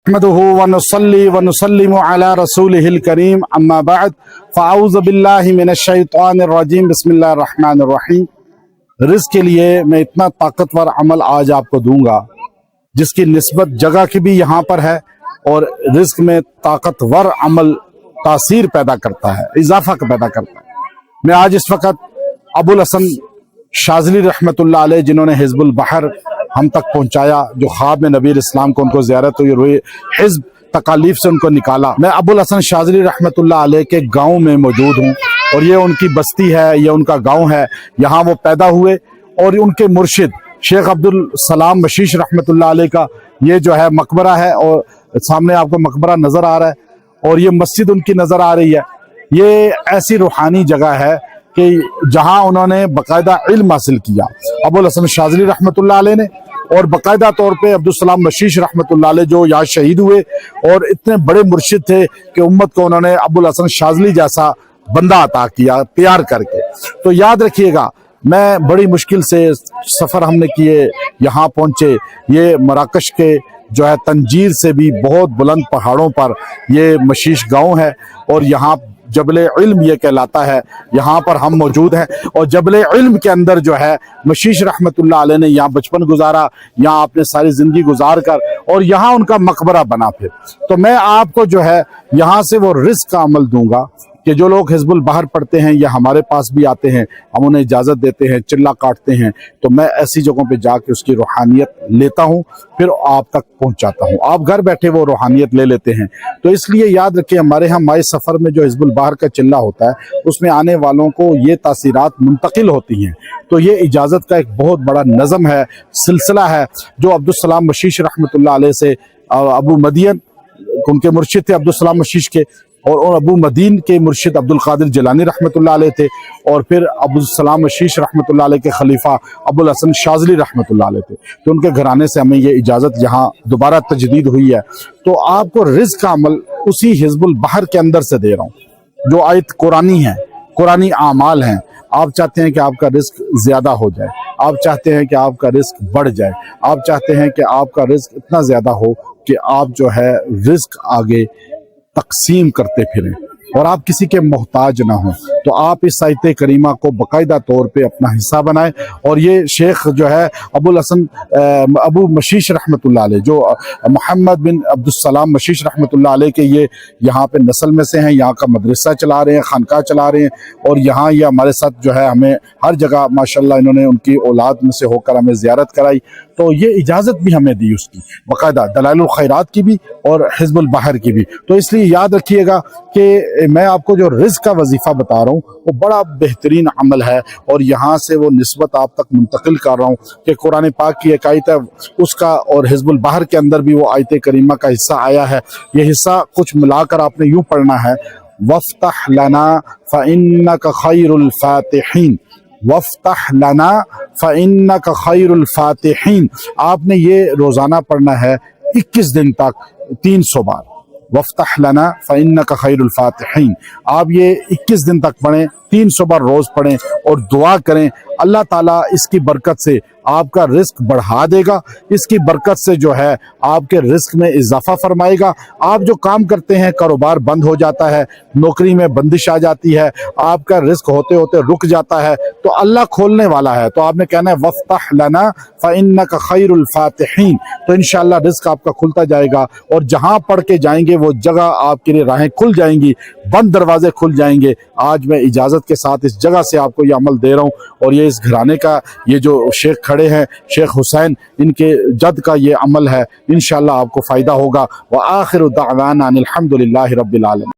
نحمده ونصلي ونسلم على رسوله الكريم اما بعد فاعوذ باللہ من الشیطان الرجیم بسم اللہ الرحمن الرحیم۔ رزق کے لیے میں اتنا طاقتور عمل آج آپ کو دوں گا جس کی نسبت جگہ کی بھی یہاں پر ہے، اور رزق میں طاقتور عمل تاثیر پیدا کرتا ہے، اضافہ پیدا کرتا ہے۔ میں آج اس وقت ابو الحسن شاذلی رحمۃ اللہ علیہ، جنہوں نے حزب البحر ہم تک پہنچایا، جو خواب میں نبی اسلام کو ان کو زیارت ہوئی، حزب تکالیف سے ان کو نکالا، میں ابو الحسن شاذلی رحمۃ اللہ علیہ کے گاؤں میں موجود ہوں، اور یہ ان کی بستی ہے، یہ ان کا گاؤں ہے، یہاں وہ پیدا ہوئے، اور ان کے مرشد شیخ عبدالسلام مشیش رحمۃ اللہ علیہ کا یہ جو ہے مقبرہ ہے، اور سامنے آپ کو مقبرہ نظر آ رہا ہے، اور یہ مسجد ان کی نظر آ رہی ہے۔ یہ ایسی روحانی جگہ ہے کہ جہاں انہوں نے باقاعدہ علم حاصل کیا، ابو الحسن شاذلی رحمۃ اللہ علیہ نے، اور باقاعدہ طور پہ عبدالسلام مشیش رحمۃ اللہ علیہ جو یہاں شہید ہوئے، اور اتنے بڑے مرشد تھے کہ امت کو انہوں نے ابو الحسن شاذلی جیسا بندہ عطا کیا تیار کر کے۔ تو یاد رکھیے گا، میں بڑی مشکل سے سفر ہم نے کیے، یہاں پہنچے۔ یہ مراکش کے جو ہے تنجیر سے بھی بہت بلند پہاڑوں پر یہ مشیش گاؤں ہے، اور یہاں جبل علم یہ کہلاتا ہے، یہاں پر ہم موجود ہیں، اور جبل علم کے اندر جو ہے مشیش رحمۃ اللہ علیہ نے یہاں بچپن گزارا، یہاں آپ نے ساری زندگی گزار کر، اور یہاں ان کا مقبرہ بنا۔ پھر تو میں آپ کو جو ہے یہاں سے وہ رزق کا عمل دوں گا کہ جو لوگ حزب البحر پڑھتے ہیں یا ہمارے پاس بھی آتے ہیں، ہم انہیں اجازت دیتے ہیں، چلہ کاٹتے ہیں، تو میں ایسی جگہوں پہ جا کے اس کی روحانیت لیتا ہوں، پھر آپ تک پہنچاتا ہوں۔ آپ گھر بیٹھے وہ روحانیت لے لیتے ہیں۔ تو اس لیے یاد رکھیں، ہمارے ہاں مائع سفر میں جو حزب البحر کا چلہ ہوتا ہے، اس میں آنے والوں کو یہ تاثیرات منتقل ہوتی ہیں۔ تو یہ اجازت کا ایک بہت بڑا نظم ہے، سلسلہ ہے، جو عبدالسلام مشیش رحمۃ اللہ علیہ سے ابو مدین، ان کے مرشد تھے عبدالسلام مشیش کے، اور ابو مدین کے مرشد عبدالقادر جیلانی رحمۃ اللہ علیہ تھے، اور پھر عبدالسلام مشیش رحمۃ اللہ علیہ کے خلیفہ ابو الحسن شاذلی رحمۃ اللہ علیہ تھے۔ تو ان کے گھرانے سے ہمیں یہ اجازت یہاں دوبارہ تجدید ہوئی ہے۔ تو آپ کو رزق کا عمل اسی حزب البحر کے اندر سے دے رہا ہوں، جو آیت قرآنی ہے، قرآنی اعمال ہیں۔ آپ چاہتے ہیں کہ آپ کا رزق زیادہ ہو جائے، آپ چاہتے ہیں کہ آپ کا رزق بڑھ جائے، آپ چاہتے ہیں کہ آپ کا رزق اتنا زیادہ ہو کہ آپ جو ہے رزق آگے تقسیم کرتے پھریں اور آپ کسی کے محتاج نہ ہوں۔ تو آپ اس آیت کریمہ کو باقاعدہ طور پہ اپنا حصہ بنائیں۔ اور یہ شیخ جو ہے ابو مشیش رحمۃ اللہ علیہ، جو محمد بن عبدالسلام مشیش رحمۃ اللہ علیہ کے یہ یہاں پہ نسل میں سے ہیں، یہاں کا مدرسہ چلا رہے ہیں، خانقاہ چلا رہے ہیں، اور یہاں یہ ہمارے ساتھ جو ہے ہمیں ہر جگہ ماشاءاللہ انہوں نے ان کی اولاد میں سے ہو کر ہمیں زیارت کرائی۔ تو یہ اجازت بھی ہمیں دی اس کی، باقاعدہ دلائل الخیرات کی بھی اور حزب البحر کی بھی۔ تو اس لیے یاد رکھیے گا کہ میں آپ کو جو رزق کا وظیفہ بتا رہا ہوں وہ بڑا بہترین عمل ہے، اور یہاں سے وہ نسبت آپ تک منتقل کر رہا ہوں کہ قرآن پاک کی ایک آیت ہے اس کا، اور حزب البحر کے اندر بھی وہ آیت کریمہ کا حصہ آیا ہے۔ یہ حصہ کچھ ملا کر آپ نے یوں پڑھنا ہے، وَافْتَحْ لَنَا فَإِنَّكَ خَيْرُ الْفَاتِحِينَ، وَافْتَحْ لَنَا فَإِنَّكَ خَيْرُ الْفَاتِحِينَ۔ آپ نے یہ روزانہ پڑھنا ہے 21 دن تک 300 بار، وَافْتَحْ لَنَا فَإِنَّكَ خَيْرُ الْفَاتِحِينَ۔ آپ یہ 21 دن تک پڑھیں، 300 بار روز پڑھیں، اور دعا کریں اللہ تعالیٰ اس کی برکت سے آپ کا رزق بڑھا دے گا، اس کی برکت سے جو ہے آپ کے رزق میں اضافہ فرمائے گا۔ آپ جو کام کرتے ہیں، کاروبار بند ہو جاتا ہے، نوکری میں بندش آ جاتی ہے، آپ کا رزق ہوتے ہوتے رک جاتا ہے، تو اللہ کھولنے والا ہے۔ تو آپ نے کہنا ہے وَافْتَحْ لَنَا فَإِنَّكَ خَيْرُ الْفَاتِحِينَ۔ تو انشاءاللہ رزق آپ کا کھلتا جائے گا، اور جہاں پڑھ کے جائیں گے وہ جگہ آپ کے لیے راہیں کھل جائیں گی، بند دروازے کھل جائیں گے۔ آج میں اجازت کے ساتھ اس جگہ سے آپ کو یہ عمل دے رہا ہوں، اور یہ اس گھرانے کا، یہ جو شیخ کھڑے ہیں شیخ حسین، ان کے جد کا یہ عمل ہے، انشاءاللہ آپ کو فائدہ ہوگا۔ وآخر دعوانا ان الحمد للہ رب العالمین۔